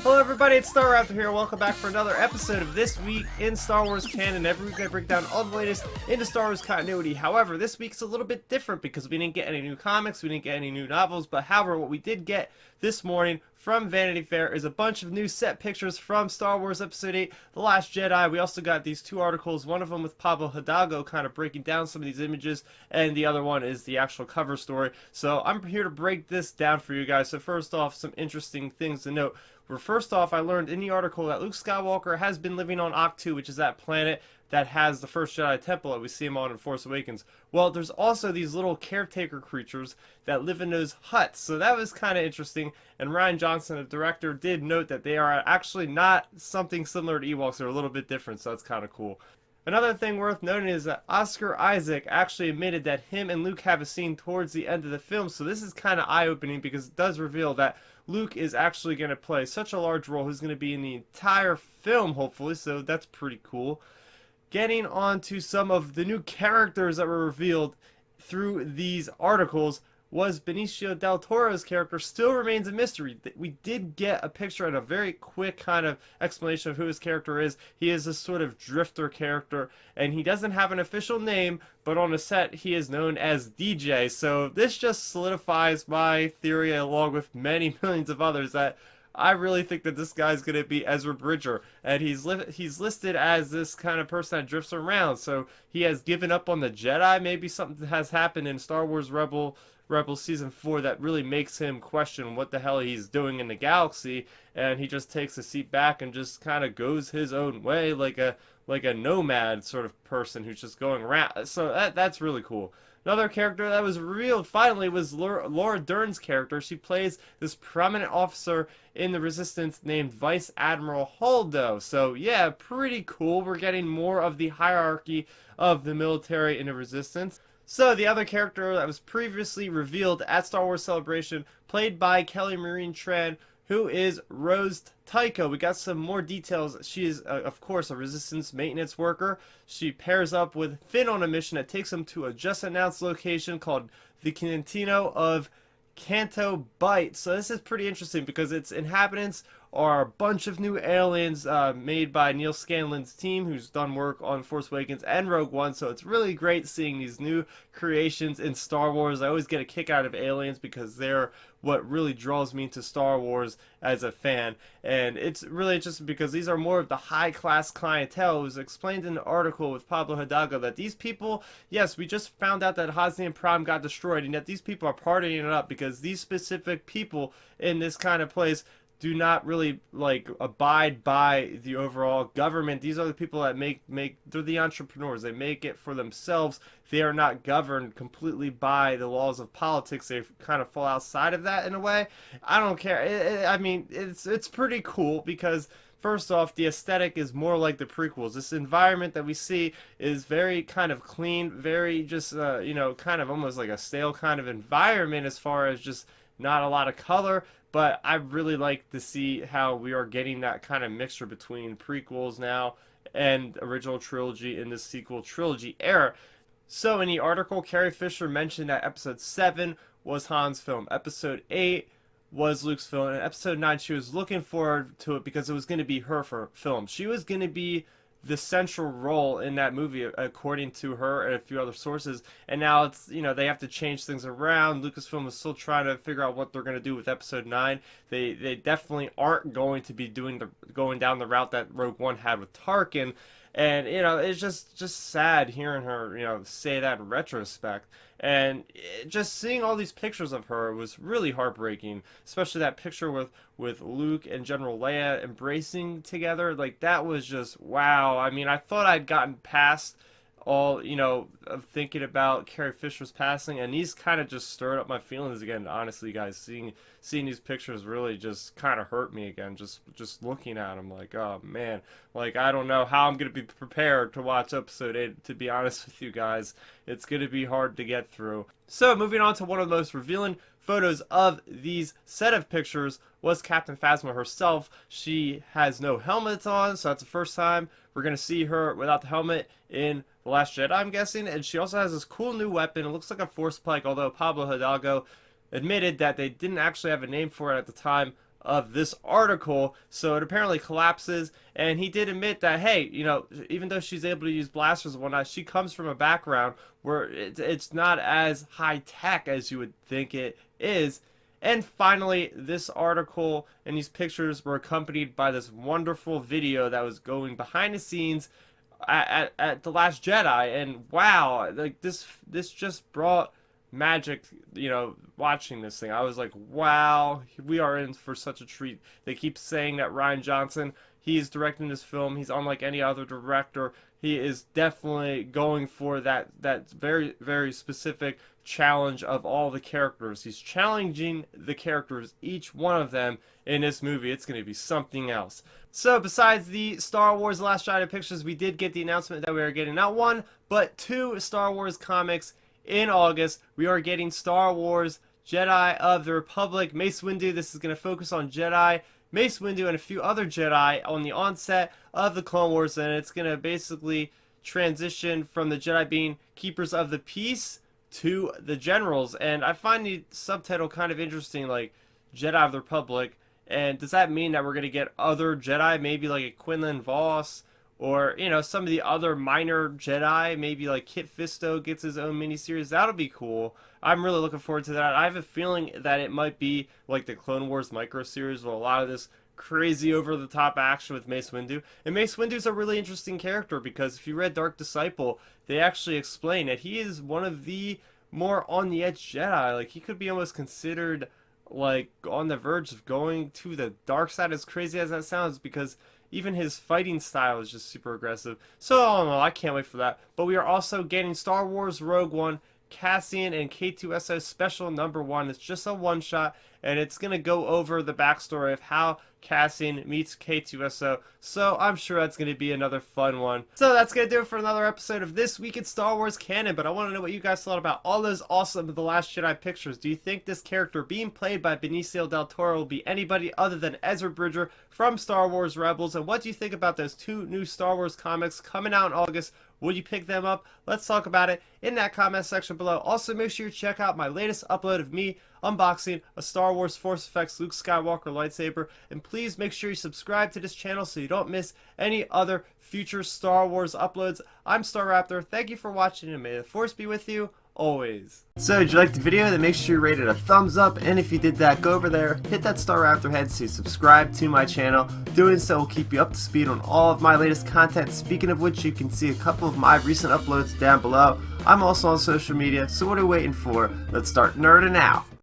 Hello everybody, it's Starrapter here. Welcome back for another episode of This Week in Star Wars Canon. Every week I break down all the latest into Star Wars continuity. However, this week's a little bit different because we didn't get any new comics, we didn't get any new novels, but however, what we did get this morning from Vanity Fair is a bunch of new set pictures from Star Wars Episode 8, The Last Jedi. We also got these two articles, one of them with Pablo Hidalgo kind of breaking down some of these images, and the other one is the actual cover story. So I'm here to break this down for you guys. So first off, some interesting things to note. First off, I learned in the article that Luke Skywalker has been living on Ahch-To, which is that planet that has the first Jedi Temple that we see him on in Force Awakens. Well, there's also these little caretaker creatures that live in those huts, so that was kind of interesting. And Rian Johnson, the director, did note that they are actually not something similar to Ewoks. They're a little bit different, so that's kind of cool. Another thing worth noting is that Oscar Isaac actually admitted that him and Luke have a scene towards the end of the film, so this is kind of eye-opening because it does reveal that Luke is actually going to play such a large role. He's going to be in the entire film, hopefully, so that's pretty cool. Getting on to some of the new characters that were revealed through these articles was Benicio Del Toro's character still remains a mystery. We did get a picture and a very quick kind of explanation of who his character is. He is a sort of drifter character, and he doesn't have an official name, but on the set he is known as DJ. So this just solidifies my theory, along with many millions of others, that I really think that this guy's going to be Ezra Bridger, and he's listed as this kind of person that drifts around. So he has given up on the Jedi. Maybe something has happened in Star Wars Rebels Season 4 that really makes him question what the hell he's doing in the galaxy, and he just takes a seat back and just kind of goes his own way like a nomad sort of person who's just going around. So that's really cool. Another character that was revealed finally was Laura Dern's character. She plays this prominent officer in the Resistance named Vice Admiral Holdo. So yeah, pretty cool. We're getting more of the hierarchy of the military in the Resistance. So the other character that was previously revealed at Star Wars Celebration, played by Kelly Marie Tran, who is Rose Tycho. We got some more details. She is, of course, a Resistance maintenance worker. She pairs up with Finn on a mission that takes him to a just-announced location called the Cantina of Canto Bight. So this is pretty interesting because its inhabitants are a bunch of new aliens made by Neil Scanlon's team, who's done work on Force Awakens and Rogue One. So it's really great seeing these new creations in Star Wars. I always get a kick out of aliens because they're what really draws me to Star Wars as a fan. And it's really interesting because these are more of the high-class clientele. It was explained in the article with Pablo Hidalgo that these people, yes, we just found out that Hosnian Prime got destroyed, and yet these people are partying it up because these specific people in this kind of place do not really abide by the overall government. These are the people that make they're the entrepreneurs. They make it for themselves. They are not governed completely by the laws of politics. They kind of fall outside of that in a way. I don't care. I mean, it's pretty cool because first off, the aesthetic is more like the prequels. This environment that we see is very kind of clean, very just kind of almost like a stale kind of environment as far as just not a lot of color. But I really like to see how we are getting that kind of mixture between prequels now and original trilogy in the sequel trilogy era. So in the article, Carrie Fisher mentioned that Episode 7 was Han's film. Episode 8 was Luke's film. And Episode 9, she was looking forward to it because it was going to be her film. She was going to be the central role in that movie, according to her and a few other sources. And now it's, they have to change things around. Lucasfilm is still trying to figure out what they're going to do with Episode 9. They definitely aren't going to be going down the route that Rogue One had with Tarkin. And, it's just sad hearing her, say that in retrospect. And just seeing all these pictures of her was really heartbreaking, especially that picture with Luke and General Leia embracing together. Like, that was just, wow. I mean, I thought I'd gotten past all, of thinking about Carrie Fisher's passing, and these kind of just stirred up my feelings again, honestly, guys. Seeing these pictures really just kind of hurt me again, just looking at them, like, oh, man. Like, I don't know how I'm going to be prepared to watch Episode 8, to be honest with you guys. It's going to be hard to get through. So, moving on to one of the most revealing photos of these set of pictures was Captain Phasma herself. She has no helmet on, so that's the first time we're going to see her without the helmet in The Last Jedi, I'm guessing. And she also has this cool new weapon. It looks like a force pike, although Pablo Hidalgo admitted that they didn't actually have a name for it at the time of this article, so it apparently collapses. And he did admit that, hey, you know, even though she's able to use blasters and whatnot, she comes from a background where it's not as high tech as you would think it is. And finally, this article and these pictures were accompanied by this wonderful video that was going behind the scenes at the Last Jedi. And wow, like this just brought magic, you know, watching this thing. I was like, wow, we are in for such a treat. They keep saying that Rian Johnson, he's directing this film, he's unlike any other director. He is definitely going for that very, very specific challenge of all the characters. He's challenging the characters, each one of them, in this movie. It's going to be something else. So besides the Star Wars Last Jedi pictures, we did get the announcement that we are getting not one, but 2 Star Wars comics in August. We are getting Star Wars Jedi of the Republic, Mace Windu. This is going to focus on Jedi, Mace Windu, and a few other Jedi on the onset of the Clone Wars, and it's going to basically transition from the Jedi being keepers of the peace to the generals. And I find the subtitle kind of interesting, like Jedi of the Republic. And does that mean that we're going to get other Jedi, maybe like a Quinlan Vos, or, you know, some of the other minor Jedi, maybe like Kit Fisto gets his own miniseries? That'll be cool. I'm really looking forward to that. I have a feeling that it might be like the Clone Wars micro series with a lot of this crazy over-the-top action with Mace Windu. And Mace Windu's a really interesting character because if you read Dark Disciple, they actually explain that he is one of the more on-the-edge Jedi. Like, he could be almost considered like on the verge of going to the dark side, as crazy as that sounds, because even his fighting style is just super aggressive. So, I don't know, I can't wait for that. But we are also getting Star Wars Rogue One, Cassian and K-2SO Special #1. It's just a one-shot, and it's going to go over the backstory of how Cassian meets K-2SO. So I'm sure that's going to be another fun one. So that's going to do it for another episode of This Week in Star Wars Canon. But I want to know what you guys thought about all those awesome The Last Jedi pictures. Do you think this character being played by Benicio Del Toro will be anybody other than Ezra Bridger from Star Wars Rebels? And what do you think about those 2 new Star Wars comics coming out in August? Would you pick them up? Let's talk about it in that comment section below. Also, make sure you check out my latest upload of me unboxing a Star Wars Force Effects Luke Skywalker lightsaber. And please make sure you subscribe to this channel so you don't miss any other future Star Wars uploads. I'm Starrapter. Thank you for watching, and may the Force be with you always. So, did you like the video? Then make sure you rate it a thumbs up, and if you did that, go over there, hit that Starrapter head so you subscribe to my channel. Doing so will keep you up to speed on all of my latest content, speaking of which you can see a couple of my recent uploads down below. I'm also on social media, so what are you waiting for? Let's start nerding out.